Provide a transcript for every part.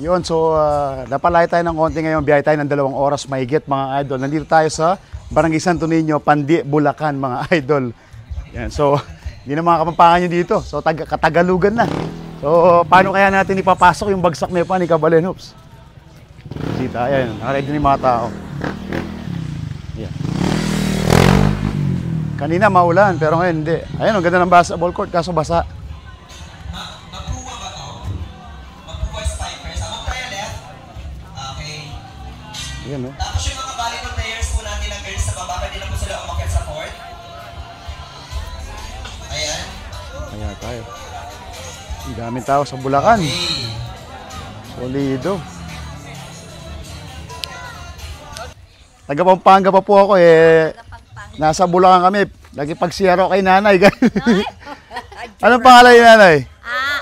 Yun, so napalay tayo ng konti ngayon. Biyahe tayo ng 2 oras mahigit mga idol. Nandito tayo sa Barangay Santo Niño, Pandi, Bulacan mga idol. Yan, so hindi na mga kapampangan nyo dito. So katagalugan na. So paano kaya natin ipapasok yung bagsak na ni Kabalen Hoops? Sita, ayan, nakaready na yung mga tao. Yan. Kanina maulan, pero ngayon hindi. Ayan, ang ganda ng basketball court, kaso basa. Magpuwa ba to? Magpuwa striker. Sa mag-try left. Okay. Yan, no? Tapos yung mga volleyball players po natin ng girls sa baba, pwede lang po sila umakyat sa court. Ayan. Ayan tayo. Ang daming tao sa Bulacan. Okay. Solido. Taga Pampanga pa po ako eh. Nasa Bulacan kami. Lagi pagsiyaro kay nanay. Anong pangalan ni nanay?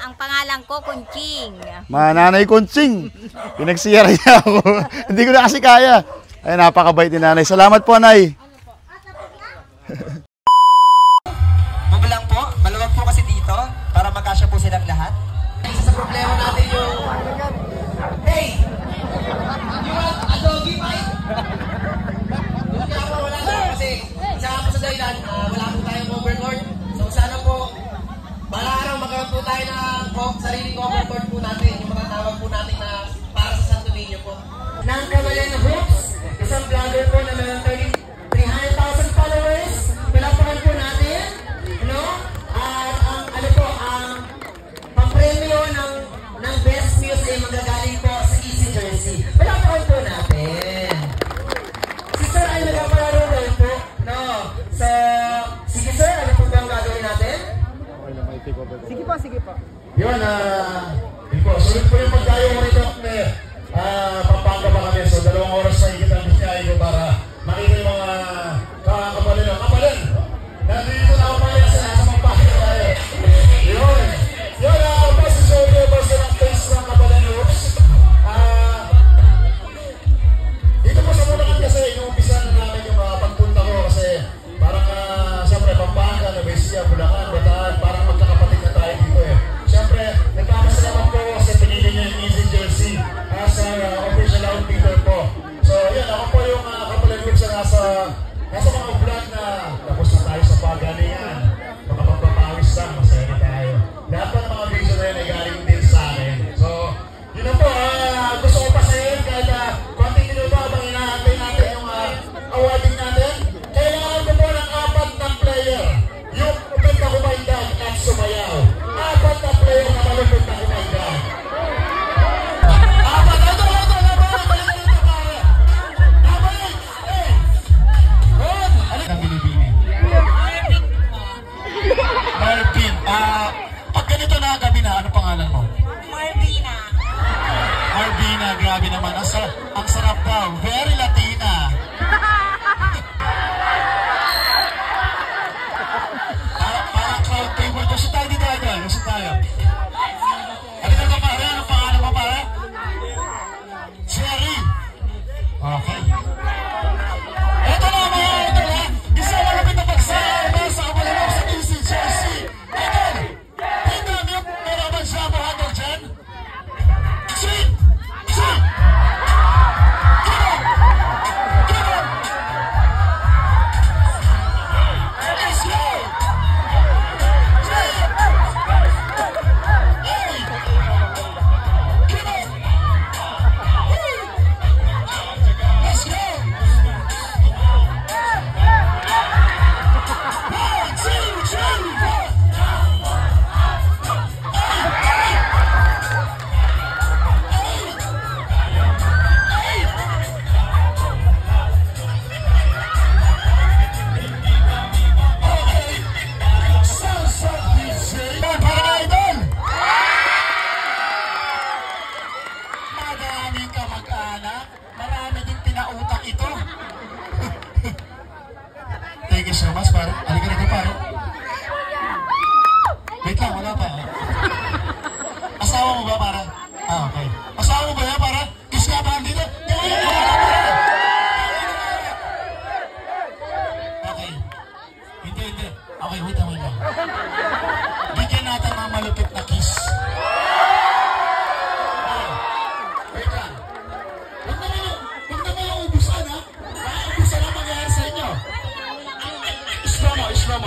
Ang pangalan ko, Kunching. Nanay Kunching. Pinagsiyara niya ako. Hindi ko na kasi kaya. Ay, napakabait ni nanay. Salamat po, nay. Magulang po. Maluwag po kasi dito para magkasya po silang lahat. Isa sa problema natin yung... Hey! You want a doggy bite? Kaya po wala na kasi isa po sa dahilan, wala po tayong overlord. So sana po, bala araw magkaroon po tayo ng sariling overlord po natin. Yung mga tawag po natin na para sa Santo Niño po. Nang Kabalen Hoops, isang vlogger po na mayroon 300,000 followers. Palapakan po natin. No? At ang ano po, ang pampremyo ng Best News ay magagaling po sa Easy Jersey. Palapakan po natin. Si Sir ay nagpapalaro po. No? So, sige sir, ano po ba ang gagawin natin? Sige po, sige po. Yun, yun po. Sulit po yung pagkayo ko rito. Pampanga pa kami. So, 2 oras na higit ang biyahe ko para makita yung mga kakapalin ng kapalan. Nandito na ako kaya sa Pampanga tayo. Yun. Yun, basta sa audio, basta ng face ng Kabalen Hoops. Dito po sa Bulacan kasi, inuumpisa na namin yung pagpunta ko kasi parang, siyempre, Pampanga, Nuecia, Bulacan, Bataan, parang magkakapatid na tayo dito eh. Siyempre, nagpapasalamat po kasi pinili niya yung Easy Jersey as official outfitter po. So, yan, ako po yung Kabalen Hoops na nasa mga vlog na tapos na tayo sa pagalingan. Mga pagpapawis lang, masaya na tayo. Lahat pa ng mga video na yun ay galing din sa akin. So, yun na po, gusto ko pasayin kahit konting minuto habang hinahantay natin yung awarding natin. Kailangan ko po ng 4 na player. Yung upit na kumaindag at sumayaw. 4 na player na malupit na kumaindag. 4, ito, balik ito pare. Balik, hey! Ron! Ano ang binibini? Marvin. Pag ganito na gabi na, ano pangalan mo? Marvina. Marvina, grabe naman. Ang sarap daw. Very Latina. Parang crowd favorite. Gusto tayo dito, idol. Gusto tayo. Ano na ba pare? Ano pangalan mo pare? Sherry. Okay. Ito na mga idol ha. Isa na kapit na pagsama sa Kabalen Hoops sa Easy Jersey. Idol. Tingnan yung meron siya mo handle dyan. Sweet! Sweet! Get up! Get up! Let's go! Hey! Get up! Let's go!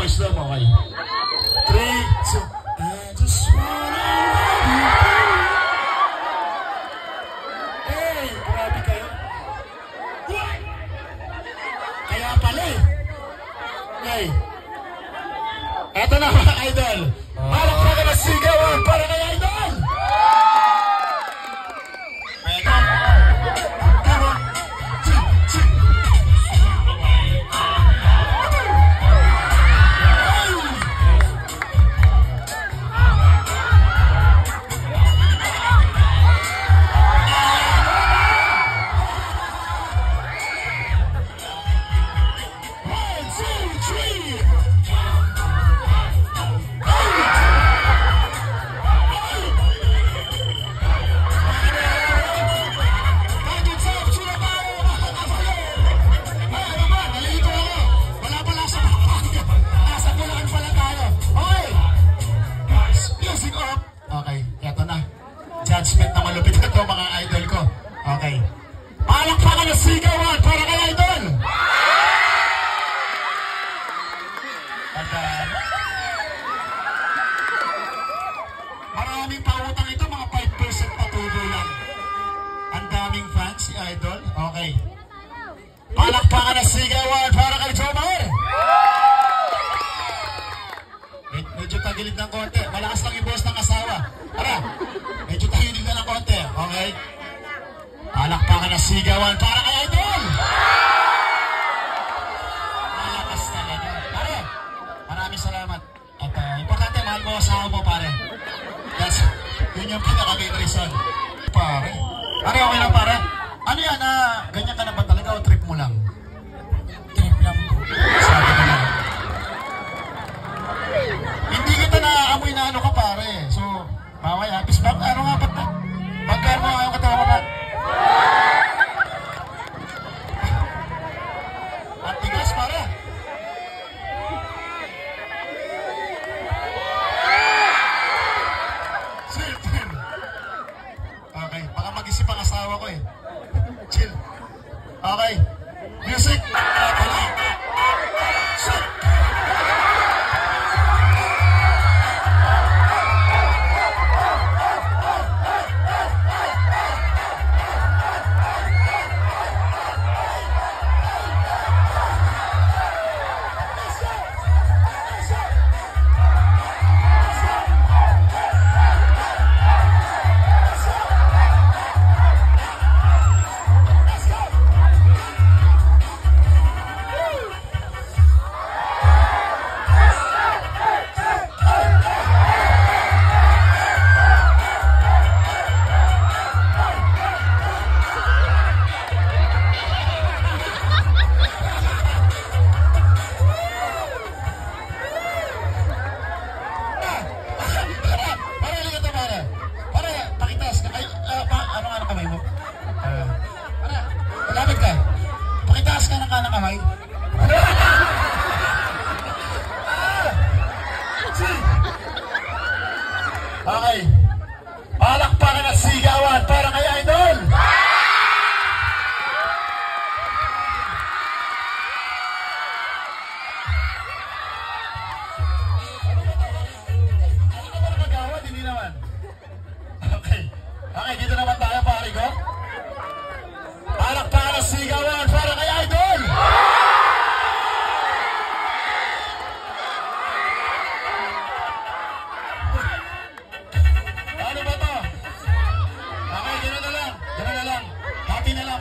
mo, slow mo, okay. 3, 2, I just wanna love you. Hey, grabe kayo. Kaya pala eh. Okay. Eto na mga idol. Parang pa ka na sigawan para kay idol. Pwede. Judgment na malupit ito mga idol ko. Okay. Palakpakan na sigawan para kay idol! Maraming pautang ito, mga 5% patuloy lang. Ang daming fans si idol. Okay. Palakpakan na sigawan para kay Jomar! Medyo tagilid ng konti. Malakas lang yung boss ng asawa. Tara! Medyo tagilid na ng konti. Okay? Palakpakan na sigawan para kay idol! Malakas talaga. Pare, maraming salamat. At importante, mahal mo asawa mo, pare. Yun yung pinaka-main reason. Pare. Pare, okay lang, pare. Ano yan, ganyan ka na ba talaga o trip mo lang? Trip lang. Sabi ko lang. Hindi kita naaamoy na ano ka, pare. So, mamaya, pisbang, ano nga ba't na? Pagkaan mo yung katawa mo na. At tigas, pare. Chill. Okay, baka mag-isip ang asawa ko eh. Chill. Okay. Music. Shit. Okay. Palakpakan at sigawan para kay idol. Ano ba magawad? Hindi naman. Okay. Okay, dito naman tayo, pare ko. Palakpakan at sigawan para kay idol. Ano ba to? Okay, gano'n na lang. Gano'n na lang. Happy na lang,